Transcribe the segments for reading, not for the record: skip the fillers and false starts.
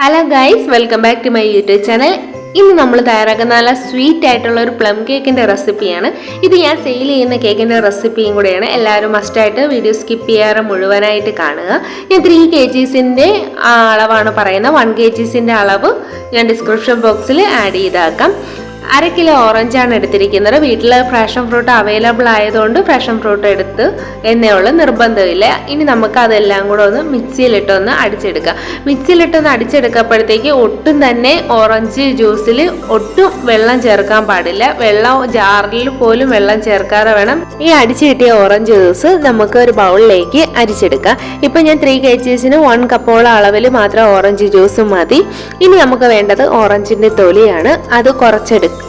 Hello guys, welcome back to my YouTube channel. ഇന്ന് നമ്മൾ തയ്യാറാക്കുന്ന നല്ല സ്വീറ്റ് ആയിട്ടുള്ള ഒരു പ്ലം കേക്കിൻ്റെ റെസിപ്പിയാണ്. ഇത് ഞാൻ സെയിൽ ചെയ്യുന്ന കേക്കിൻ്റെ റെസിപ്പിയും കൂടെയാണ്. എല്ലാവരും മസ്റ്റായിട്ട് വീഡിയോ സ്കിപ്പ് ചെയ്യാറ് മുഴുവനായിട്ട് കാണുക. ഞാൻ 3 kgsൻ്റെ അളവാണ് പറയുന്നത്. 1 kgsൻ്റെ അളവ് ഞാൻ ഡിസ്ക്രിപ്ഷൻ ബോക്സിൽ ആഡ് ചെയ്താക്കാം. 1/2 കിലോ ഓറഞ്ചാണ് എടുത്തിരിക്കുന്നത്. വീട്ടിൽ ഫ്രാഷൻ ഫ്രൂട്ട് അവൈലബിൾ ആയതുകൊണ്ട് ഫ്രാഷൻ ഫ്രൂട്ട് എടുത്ത് എന്നേയുള്ള നിർബന്ധമില്ല. ഇനി നമുക്ക് അതെല്ലാം കൂടെ ഒന്ന് മിക്സിയിലിട്ടൊന്ന് അടിച്ചെടുക്കാം. മിക്സിയിലിട്ടൊന്ന് അടിച്ചെടുക്കപ്പോഴത്തേക്ക് ഒട്ടും തന്നെ ഓറഞ്ച് ജ്യൂസിൽ ഒട്ടും വെള്ളം ചേർക്കാൻ പാടില്ല. വെള്ളം ജാറിൽ പോലും വെള്ളം ചേർക്കാതെ വേണം ഈ അടിച്ചു കിട്ടിയ ഓറഞ്ച് ജ്യൂസ് നമുക്ക് ഒരു ബൗളിലേക്ക് അരിച്ചെടുക്കാം. ഇപ്പം ഞാൻ 3 kgsന് 1 കപ്പോളം അളവിൽ മാത്രം ഓറഞ്ച് ജ്യൂസ് മതി. ഇനി നമുക്ക് വേണ്ടത് ഓറഞ്ചിൻ്റെ തൊലിയാണ്. അത്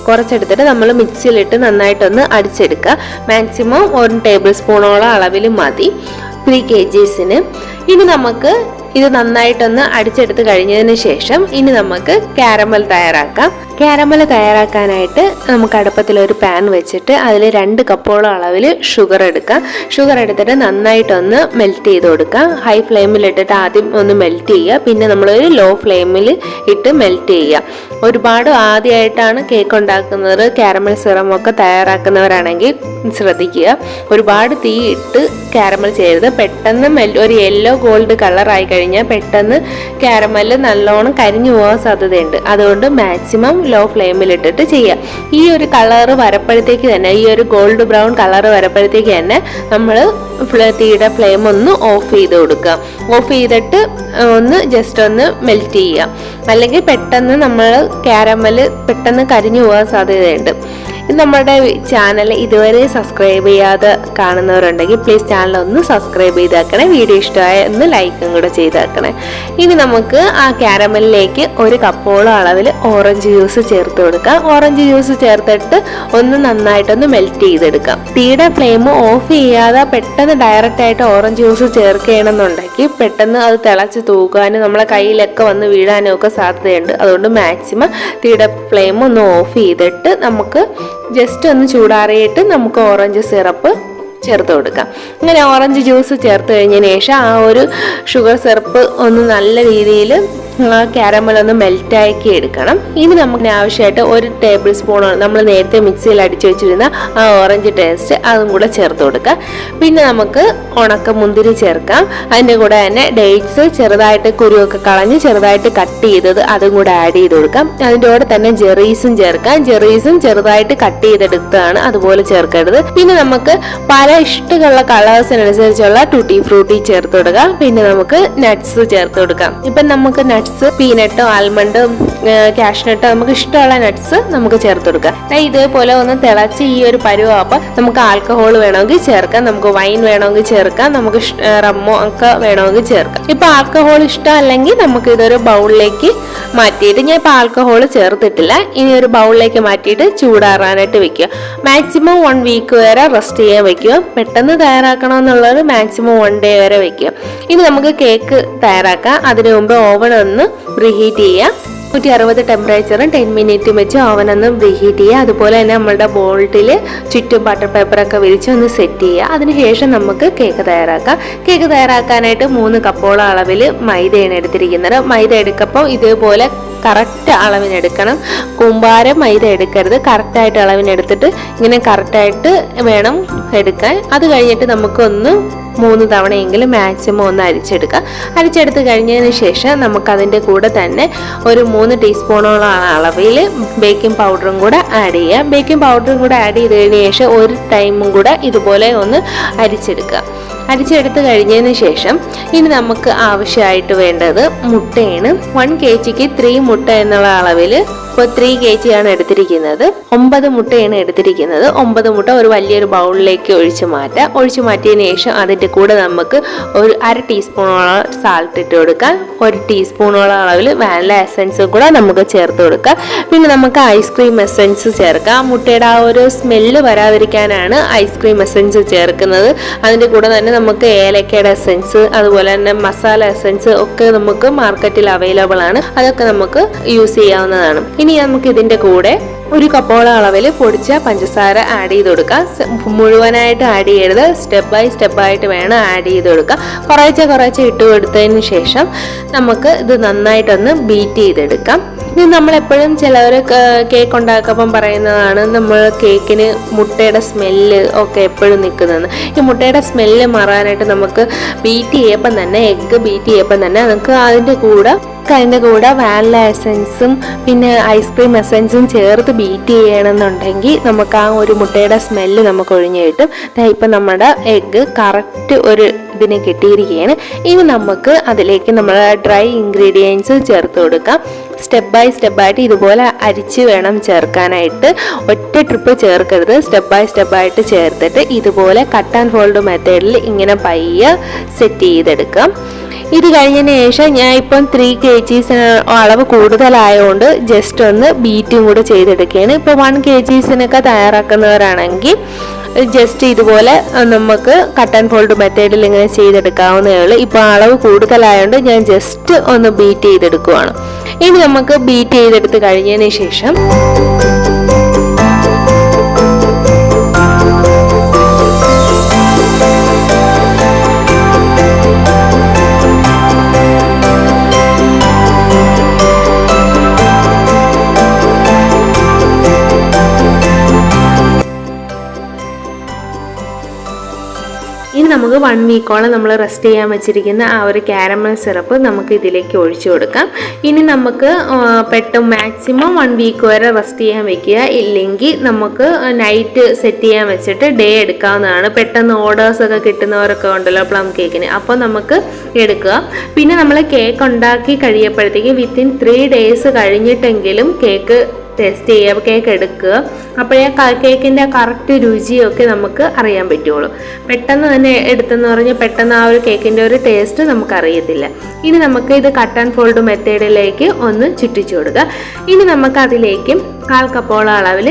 കുറച്ചെടുത്തിട്ട് നമ്മൾ മിക്സിയിലിട്ട് നന്നായിട്ടൊന്ന് അടിച്ചെടുക്കുക. മാക്സിമം 1 ടേബിൾ സ്പൂണോളം അളവിൽ മതി 3 kgsന്. ഇനി നമുക്ക് ഇത് നന്നായിട്ടൊന്ന് അടിച്ചെടുത്ത് കഴിഞ്ഞതിന് ശേഷം ഇനി നമുക്ക് കാരമൽ തയ്യാറാക്കാം. കാരമൽ തയ്യാറാക്കാനായിട്ട് നമുക്ക് അടുപ്പത്തിൽ ഒരു പാൻ വെച്ചിട്ട് അതിൽ 2 കപ്പോളം അളവിൽ ഷുഗർ എടുക്കാം. ഷുഗർ എടുത്തിട്ട് നന്നായിട്ടൊന്ന് മെൽറ്റ് ചെയ്ത് കൊടുക്കാം. ഹൈ ഫ്ലെയിമിലിട്ടിട്ട് ആദ്യം ഒന്ന് മെൽറ്റ് ചെയ്യുക. പിന്നെ നമ്മളൊരു ലോ ഫ്ലെയിമിൽ ഇട്ട് മെൽറ്റ് ചെയ്യുക. ഒരുപാട് ആദ്യമായിട്ടാണ് കേക്ക് ഉണ്ടാക്കുന്നത്, കാരമൽ സിറമൊക്കെ തയ്യാറാക്കുന്നവരാണെങ്കിൽ ശ്രദ്ധിക്കുക. ഒരുപാട് തീ ഇട്ട് കാരമൽ ചെയ്യരുത്. പെട്ടെന്ന് ഒരു യെല്ലോ ഗോൾഡ് കളറായി കഴിഞ്ഞാൽ പെട്ടെന്ന് കാരമൽ നല്ലോണം കരിഞ്ഞു പോകാൻ സാധ്യതയുണ്ട്. അതുകൊണ്ട് മാക്സിമം ലോ ഫ്ലെയിമിൽ ഇട്ടിട്ട് ചെയ്യുക. ഈ ഒരു കളറ് വരപ്പോഴത്തേക്ക് തന്നെ, ഈ ഒരു ഗോൾഡ് ബ്രൗൺ കളറ് വരപ്പോഴത്തേക്ക് തന്നെ നമ്മൾ തീയുടെ ഫ്ലെയിം ഒന്ന് ഓഫ് ചെയ്ത് കൊടുക്കുക. ഓഫ് ചെയ്തിട്ട് ഒന്ന് ജസ്റ്റ് ഒന്ന് മെൽറ്റ് ചെയ്യുക. അല്ലെങ്കിൽ പെട്ടെന്ന് നമ്മൾ കാരമൽ പെട്ടെന്ന് കരിഞ്ഞു പോകാൻ സാധ്യതയുണ്ട്. നമ്മുടെ ചാനൽ ഇതുവരെ സബ്സ്ക്രൈബ് ചെയ്യാതെ കാണുന്നവരുണ്ടെങ്കിൽ പ്ലീസ് ചാനൽ ഒന്ന് സബ്സ്ക്രൈബ് ചെയ്താക്കണേ. വീഡിയോ ഇഷ്ടമായ ഒന്ന് ലൈക്കും കൂടെ ചെയ്താക്കണേ. ഇനി നമുക്ക് ആ കാരമലിലേക്ക് 1 കപ്പോളം അളവിൽ ഓറഞ്ച് ജ്യൂസ് ചേർത്ത് കൊടുക്കാം. ഓറഞ്ച് ജ്യൂസ് ചേർത്തിട്ട് ഒന്ന് നന്നായിട്ടൊന്ന് മെൽറ്റ് ചെയ്തെടുക്കാം. തീയുടെ ഫ്ലെയിം ഓഫ് ചെയ്യാതെ പെട്ടെന്ന് ഡയറക്റ്റ് ആയിട്ട് ഓറഞ്ച് ജ്യൂസ് ചേർക്കുകയാണെന്നുണ്ടെങ്കിൽ പെട്ടെന്ന് അത് തിളച്ച് തൂക്കാനും നമ്മളെ കയ്യിലൊക്കെ വന്ന് വീഴാനും ഒക്കെ സാധ്യതയുണ്ട്. അതുകൊണ്ട് മാക്സിമം തീയുടെ ഫ്ലെയിം ഒന്ന് ഓഫ് ചെയ്തിട്ട് നമുക്ക് ജസ്റ്റ് ഒന്ന് ചൂടാറിയിട്ട് നമുക്ക് ഓറഞ്ച് സിറപ്പ് ചേർത്ത് കൊടുക്കാം. അങ്ങനെ ഓറഞ്ച് ജ്യൂസ് ചേർത്ത് കഴിഞ്ഞതിന് ശേഷം ആ ഒരു ഷുഗർ സിറപ്പ് ഒന്ന് നല്ല രീതിയിൽ കാരമൽ ഒന്ന് മെൽറ്റാക്കി എടുക്കണം. ഇനി നമുക്ക് ആവശ്യമായിട്ട് 1 ടേബിൾ സ്പൂൺ നമ്മൾ നേരത്തെ മിക്സിയിൽ അടിച്ചു വെച്ചിരുന്ന ആ ഓറഞ്ച് ടേസ്റ്റ് അതും കൂടെ ചേർത്ത് കൊടുക്കാം. പിന്നെ നമുക്ക് ഉണക്ക മുന്തിരി ചേർക്കാം. അതിൻ്റെ കൂടെ തന്നെ ഡേറ്റ്സ് ചെറുതായിട്ട് കുരുവൊക്കെ കളഞ്ഞ് ചെറുതായിട്ട് കട്ട് ചെയ്തത് അതും കൂടെ ആഡ് ചെയ്ത് കൊടുക്കാം. അതിൻ്റെ കൂടെ തന്നെ ജെറീസും ചേർക്കാം. ജെറീസും ചെറുതായിട്ട് കട്ട് ചെയ്തെടുത്തതാണ്, അതുപോലെ ചേർക്കരുത്. പിന്നെ നമുക്ക് പല ഇഷ്ടമുള്ള കളേഴ്സിനനുസരിച്ചുള്ള ടൂട്ടി ഫ്രൂട്ടി ചേർത്ത് കൊടുക്കാം. പിന്നെ നമുക്ക് നട്ട്സ് ചേർത്ത് കൊടുക്കാം. ഇപ്പം നമുക്ക് പീനട്ടോ ആൽമണ്ടോ കാഷ്നട്ടോ നമുക്ക് ഇഷ്ടമുള്ള നട്ട്സ് നമുക്ക് ചേർത്ത് കൊടുക്കാം. ഇതേപോലെ ഒന്ന് തിളച്ച് ഈ ഒരു പരുവാകുമ്പോൾ നമുക്ക് ആൽക്കഹോൾ വേണമെങ്കിൽ ചേർക്കാം, നമുക്ക് വൈൻ വേണമെങ്കിൽ ചേർക്കാം, നമുക്ക് റമ്മോ ഒക്കെ വേണമെങ്കിൽ ചേർക്കാം. ഇപ്പൊ ആൽക്കഹോൾ ഇഷ്ടമല്ലെങ്കിൽ നമുക്ക് ഇതൊരു ബൗളിലേക്ക് മാറ്റിയിട്ട്, ഞാൻ ഇപ്പൊ ആൽക്കഹോൾ ചേർത്തിട്ടില്ല, ഇനി ഒരു ബൗളിലേക്ക് മാറ്റിയിട്ട് ചൂടാറാനായിട്ട് വെക്കുക. മാക്സിമം 1 വീക്ക് വരെ റെസ്റ്റ് ചെയ്യാൻ വെക്കുക. പെട്ടെന്ന് തയ്യാറാക്കണമെന്നുള്ളത് മാക്സിമം 1 ഡേ വരെ വെക്കുക. ഇനി നമുക്ക് കേക്ക് തയ്യാറാക്കാം. അതിനു മുമ്പ് ഓവൺ ഒന്ന് പ്രീഹീറ്റ് ചെയ്യുക. 160 ടെമ്പറേച്ചറും 10 മിനിറ്റും വെച്ച് ഓവൻ ഒന്ന് പ്രീഹീറ്റ് ചെയ്യുക. അതുപോലെ തന്നെ നമ്മുടെ ബോൾട്ടിൽ ചുറ്റും ബട്ടർ പേപ്പറൊക്കെ വിരിച്ച് ഒന്ന് സെറ്റ് ചെയ്യുക. അതിനുശേഷം നമുക്ക് കേക്ക് തയ്യാറാക്കാം. കേക്ക് തയ്യാറാക്കാനായിട്ട് 3 കപ്പോളം അളവിൽ മൈദയാണ് എടുത്തിരിക്കുന്നത്. മൈദ എടുക്കുമ്പോൾ ഇതേപോലെ കറക്റ്റ് അളവിനെടുക്കണം. കൂമ്പാരം മൈദ എടുക്കരുത്. കറക്റ്റായിട്ട് അളവിനെടുത്തിട്ട് ഇങ്ങനെ കറക്റ്റായിട്ട് വേണം എടുക്കാൻ. അത് കഴിഞ്ഞിട്ട് നമുക്കൊന്ന് 3 തവണയെങ്കിലും മാക്സിമം ഒന്ന് അരിച്ചെടുക്കുക. അരിച്ചെടുത്ത് കഴിഞ്ഞതിന് ശേഷം നമുക്കതിൻ്റെ കൂടെ തന്നെ ഒരു 3 ടീസ്പൂണോളം അളവിൽ ബേക്കിംഗ് പൗഡറും കൂടെ ആഡ് ചെയ്യുക. ബേക്കിംഗ് പൗഡറും കൂടെ ആഡ് ചെയ്തതിന് ശേഷം ഒരു ടൈമും കൂടെ ഇതുപോലെ ഒന്ന് അരിച്ചെടുക്കുക. അരിച്ചെടുത്ത് കഴിഞ്ഞതിന് ശേഷം ഇനി നമുക്ക് ആവശ്യമായിട്ട് വേണ്ടത് മുട്ടയാണ്. 1 kgക്ക് 3 മുട്ട എന്നുള്ള അളവിൽ ഇപ്പോൾ 3 kg ആണ് എടുത്തിരിക്കുന്നത്. 9 മുട്ടയാണ് എടുത്തിരിക്കുന്നത്. 9 മുട്ട ഒരു വലിയൊരു ബൗളിലേക്ക് ഒഴിച്ച് മാറ്റാം. ഒഴിച്ച് മാറ്റിയതിന് ശേഷം അതിൻ്റെ കൂടെ നമുക്ക് ഒരു 1/2 ടീസ്പൂണോളം സാൾട്ട് ഇട്ട് കൊടുക്കാം. 1 ടീസ്പൂണോളം അളവിൽ വാനില എസൻസ് കൂടെ നമുക്ക് ചേർത്ത് കൊടുക്കാം. പിന്നെ നമുക്ക് ഐസ്ക്രീം എസൻസ് ചേർക്കാം. മുട്ടയുടെ ആ ഒരു സ്മെല്ല് വരാതിരിക്കാനാണ് ഐസ്ക്രീം എസൻസ് ചേർക്കുന്നത്. അതിൻ്റെ കൂടെ തന്നെ നമുക്ക് ഏലക്കയുടെ എസൻസ്, അതുപോലെ തന്നെ മസാല എസൻസ് ഒക്കെ നമുക്ക് മാർക്കറ്റിൽ അവൈലബിൾ ആണ്. അതൊക്കെ നമുക്ക് യൂസ് ചെയ്യാവുന്നതാണ്. ഇനി നമുക്ക് ഇതിൻ്റെ കൂടെ 1 കപ്പോളം അളവിൽ പൊടിച്ച പഞ്ചസാര ആഡ് ചെയ്ത് കൊടുക്കുക. മുഴുവനായിട്ട് ആഡ് ചെയ്യരുത്, സ്റ്റെപ്പ് ആയിട്ട് വേണം ആഡ് ചെയ്ത് കൊടുക്കുക. കുറേശ്ശെ ഇട്ട് കൊടുത്തതിന് ശേഷം നമുക്ക് ഇത് നന്നായിട്ടൊന്ന് ബീറ്റ് ചെയ്തെടുക്കാം. ഇത് നമ്മളെപ്പോഴും ചിലവർ കേക്ക് ഉണ്ടാക്കുമ്പം പറയുന്നതാണ്, നമ്മൾ കേക്കിന് മുട്ടയുടെ സ്മെല്ല് ഒക്കെ എപ്പോഴും നിൽക്കുന്നതെന്ന്. ഈ മുട്ടയുടെ സ്മെല്ല് മാറാനായിട്ട് നമുക്ക് എഗ്ഗ് ബീറ്റ് ചെയ്യപ്പം തന്നെ നമുക്ക് അതിൻ്റെ കൂടെ വാനില എസൻസും പിന്നെ ഐസ്ക്രീം എസൻസും ചേർത്ത് ബീറ്റ് ചെയ്യണമെന്നുണ്ടെങ്കിൽ നമുക്ക് ആ ഒരു മുട്ടയുടെ സ്മെല്ല് നമുക്ക് ഒഴിഞ്ഞു കിട്ടും. ഇപ്പം നമ്മുടെ എഗ്ഗ് കറക്റ്റ് ഒരു ഇതിന് കിട്ടിയിരിക്കുകയാണ്. ഇനി നമുക്ക് അതിലേക്ക് നമ്മൾ ഡ്രൈ ഇൻഗ്രീഡിയൻസ് ചേർത്ത് കൊടുക്കാം. സ്റ്റെപ്പ് ആയിട്ട് ഇതുപോലെ അരിച്ച് വേണം ചേർക്കാനായിട്ട്. ഒറ്റ ട്രിപ്പ് ചേർക്കരുത്, സ്റ്റെപ്പ് ആയിട്ട് ചേർത്തിട്ട് ഇതുപോലെ കട്ട് ആൻഡ് ഫോൾഡ് മെത്തേഡിൽ ഇങ്ങനെ പയ്യെ സെറ്റ് ചെയ്തെടുക്കാം. ഇത് കഴിഞ്ഞതിന് ശേഷം ഞാൻ ഇപ്പം 3 kg അളവ് കൂടുതലായതുകൊണ്ട് ജസ്റ്റ് ഒന്ന് ബീറ്റും കൂടെ ചെയ്തെടുക്കുകയാണ്. ഇപ്പോൾ 1 kg തയ്യാറാക്കുന്നവരാണെങ്കിൽ ജസ്റ്റ് ഇതുപോലെ നമുക്ക് കട്ട് ആൻഡ് ഫോൾഡ് മെത്തേഡിൽ ഇങ്ങനെ ചെയ്തെടുക്കാവുന്നതേ ഉള്ളൂ. ഇപ്പോൾ അളവ് കൂടുതലായതുകൊണ്ട് ഞാൻ ജസ്റ്റ് ഒന്ന് ബീറ്റ് ചെയ്തെടുക്കുവാണ്. ഇനി നമുക്ക് ബീറ്റ് ചെയ്തെടുത്ത് കഴിഞ്ഞതിന് ശേഷം നമുക്ക് 1 വീക്കോളം നമ്മൾ റെസ്റ്റ് ചെയ്യാൻ വെച്ചിരിക്കുന്ന ആ ഒരു കാരമൽ സിറപ്പ് നമുക്ക് ഇതിലേക്ക് ഒഴിച്ചു കൊടുക്കാം. ഇനി നമുക്ക് മാക്സിമം 1 വീക്ക് വരെ റെസ്റ്റ് ചെയ്യാൻ വെക്കുക. ഇല്ലെങ്കിൽ നമുക്ക് നൈറ്റ് സെറ്റ് ചെയ്യാൻ വെച്ചിട്ട് ഡേ എടുക്കാവുന്നതാണ്. പെട്ടെന്ന് ഓർഡേഴ്സൊക്കെ കിട്ടുന്നവരൊക്കെ ഉണ്ടല്ലോ പ്ലം കേക്കിന്, അപ്പോൾ നമുക്ക് എടുക്കുക. പിന്നെ നമ്മൾ കേക്ക് ഉണ്ടാക്കി കഴിയുമ്പോഴത്തേക്ക് വിത്തിൻ 3 days കഴിഞ്ഞിട്ടെങ്കിലും കേക്ക് ടെസ്റ്റ് ചെയ്യുക, കേക്ക് എടുക്കുക. അപ്പോഴേ കേക്കിൻ്റെ കറക്റ്റ് രുചിയൊക്കെ നമുക്ക് അറിയാൻ പറ്റുള്ളൂ. പെട്ടെന്ന് തന്നെ എടുത്തെന്ന് പറഞ്ഞാൽ പെട്ടെന്ന് ആ ഒരു കേക്കിൻ്റെ ഒരു ടേസ്റ്റ് നമുക്കറിയത്തില്ല. ഇനി നമുക്ക് ഇത് കട്ട് ആൻഡ് ഫോൾഡ് മെത്തേഡിലേക്ക് ഒന്ന് ചുറ്റിച്ചു കൊടുക്കുക. ഇനി നമുക്ക് അതിലേക്ക് 1/4 കപ്പോളം അളവിൽ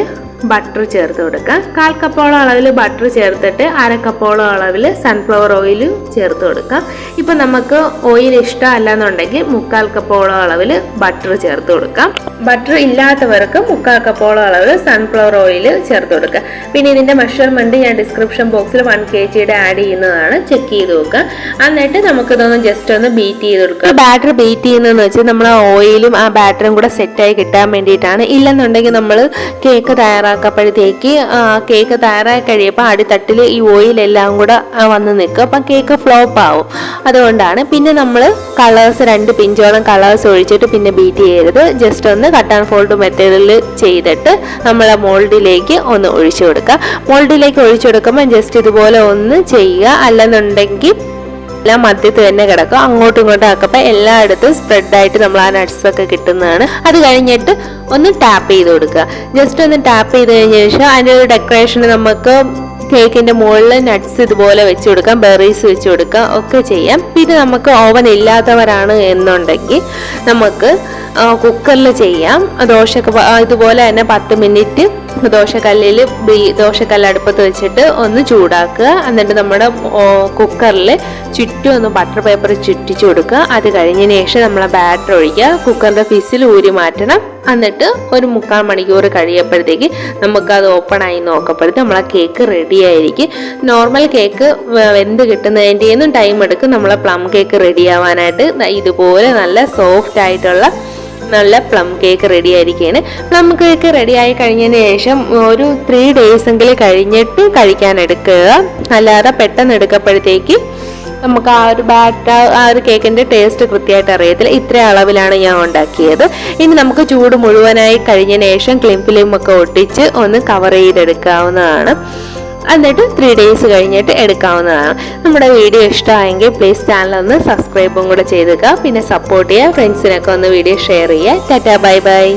ബട്ടർ ചേർത്ത് കൊടുക്കുക. 1/4 കപ്പോളം അളവിൽ ബട്ടർ ചേർത്തിട്ട് 1/2 കപ്പോളം അളവിൽ സൺഫ്ലവർ ഓയിൽ ചേർത്ത് കൊടുക്കുക. ഇപ്പം നമുക്ക് ഓയിൽ ഇഷ്ടമല്ല എന്നുണ്ടെങ്കിൽ 1/4 കപ്പോളം അളവിൽ ബട്ടർ ചേർത്ത് കൊടുക്കാം. ബട്ടർ ഇല്ലാത്തവർക്ക് 1/4 കപ്പോളം അളവിൽ സൺഫ്ലവർ ഓയിൽ ചേർത്ത് കൊടുക്കുക. പിന്നെ ഇതിൻ്റെ മെഷർമെൻറ്റ് ഞാൻ ഡിസ്ക്രിപ്ഷൻ ബോക്സിൽ 1 kg ആഡ് ചെയ്യുന്നതാണ്, ചെക്ക് ചെയ്ത് നോക്കുക. എന്നിട്ട് നമുക്കിതൊന്ന് ജസ്റ്റ് ഒന്ന് ബീറ്റ് ചെയ്ത് കൊടുക്കുക. ബാറ്റർ ബീറ്റ് ചെയ്യുന്നതെന്ന് വെച്ചാൽ നമ്മൾ ആ ഓയിലും ആ ബാറ്ററും കൂടെ സെറ്റായി കിട്ടാൻ വേണ്ടിയിട്ടാണ്. ഇല്ലെന്നുണ്ടെങ്കിൽ നമ്മൾ കേക്ക് തയ്യാറാക്കപ്പോഴത്തേക്ക് കേക്ക് തയ്യാറായി കഴിയുമ്പോൾ അടിത്തട്ടിൽ ഈ ഓയിലെല്ലാം കൂടെ വന്ന് നിൽക്കും, അപ്പം കേക്ക് ഫ്ലോപ്പ് ആവും. അതുകൊണ്ടാണ്. പിന്നെ നമ്മൾ കളേഴ്സ് 2 പിഞ്ചോളം കളേഴ്സ് ഒഴിച്ചിട്ട് പിന്നെ ബീറ്റ് ചെയ്യരുത്. ജസ്റ്റ് ഒന്ന് കട്ട് ആൻഡ് ഫോൾഡ് മെത്തേഡിൽ ചെയ്തിട്ട് നമ്മളെ മോൾഡിലേക്ക് ഒന്ന് ഒഴിച്ചു കൊടുക്കുക. മോൾഡിലേക്ക് ഒഴിച്ചു കൊടുക്കുമ്പോൾ ജസ്റ്റ് ഇതുപോലെ ഒന്ന് ചെയ്യുക. അല്ലെന്നുണ്ടെങ്കിൽ എല്ലാം മധ്യത്ത് തന്നെ കിടക്കും. അങ്ങോട്ടും ഇങ്ങോട്ടും ആക്കുമ്പോൾ എല്ലായിടത്തും സ്പ്രെഡായിട്ട് നമ്മൾ ആ നട്ട്സൊക്കെ കിട്ടുന്നതാണ്. അത് കഴിഞ്ഞിട്ട് ഒന്ന് ടാപ്പ് ചെയ്ത് കൊടുക്കുക. ജസ്റ്റ് ഒന്ന് ടാപ്പ് ചെയ്ത് കഴിഞ്ഞ ശേഷം അതിൻ്റെ ഒരു ഡെക്കറേഷന് നമുക്ക് കേക്കിൻ്റെ മുകളിൽ നട്ട്സ് ഇതുപോലെ വെച്ച് കൊടുക്കാം, ബെറീസ് വെച്ച് കൊടുക്കാം, ഒക്കെ ചെയ്യാം. പിന്നെ നമുക്ക് ഓവൻ ഇല്ലാത്തവരാണ് എന്നുണ്ടെങ്കിൽ നമുക്ക് കുക്കറിൽ ചെയ്യാം. ഇതുപോലെ തന്നെ 10 മിനിറ്റ് ദോശക്കല്ല് അടുപ്പത്ത് വെച്ചിട്ട് ഒന്ന് ചൂടാക്കുക. എന്നിട്ട് നമ്മുടെ കുക്കറിൽ ചുറ്റും ഒന്ന് ബട്ടർ പേപ്പർ ചുറ്റിച്ചു കൊടുക്കുക. അത് കഴിഞ്ഞതിന് ശേഷം നമ്മളെ ബാറ്റർ ഒഴിക്കുക. കുക്കറിൻ്റെ ഫിസിൽ ഊരി മാറ്റണം. എന്നിട്ട് ഒരു 3/4 മണിക്കൂർ കഴിയുമ്പോഴത്തേക്ക് നമുക്കത് ഓപ്പണായി നോക്കപ്പോഴത്തേക്ക് നമ്മളെ കേക്ക് റെഡി ആയിരിക്കും. നോർമൽ കേക്ക് വെന്ത് കിട്ടുന്നതിൻ്റെയൊന്നും ടൈം എടുക്കും നമ്മളെ പ്ലം കേക്ക് റെഡി ആവാനായിട്ട്. ഇതുപോലെ നല്ല സോഫ്റ്റ് ആയിട്ടുള്ള നല്ല പ്ലം കേക്ക് റെഡി ആയിരിക്കുകയാണ്. പ്ലം കേക്ക് റെഡി ആയി കഴിഞ്ഞതിന് ശേഷം ഒരു 3 days എങ്കിലും കഴിഞ്ഞിട്ട് കഴിക്കാൻ എടുക്കുക. അല്ലാതെ പെട്ടെന്ന് എടുക്കപ്പോഴത്തേക്ക് നമുക്ക് ആ ഒരു കേക്കിൻ്റെ ടേസ്റ്റ് കൃത്യമായിട്ട് അറിയത്തില്ല. ഇത്ര അളവിലാണ് ഞാൻ ഉണ്ടാക്കിയത്. ഇനി നമുക്ക് ചൂട് മുഴുവനായി കഴിഞ്ഞതിന് ശേഷം ക്ലിം ഫിലിമൊക്കെ ഒട്ടിച്ച് ഒന്ന് കവർ ചെയ്തെടുക്കാവുന്നതാണ്. എന്നിട്ട് 3 days കഴിഞ്ഞിട്ട് എടുക്കാവുന്നതാണ്. നമ്മുടെ വീഡിയോ ഇഷ്ടമായെങ്കിൽ പ്ലീസ് ചാനൽ ഒന്ന് സബ്സ്ക്രൈബും കൂടെ ചെയ്തേക്കുക. പിന്നെ സപ്പോർട്ട് ചെയ്യുക. ഫ്രണ്ട്സിനൊക്കെ ഒന്ന് വീഡിയോ ഷെയർ ചെയ്യുക. Tata, bye bye.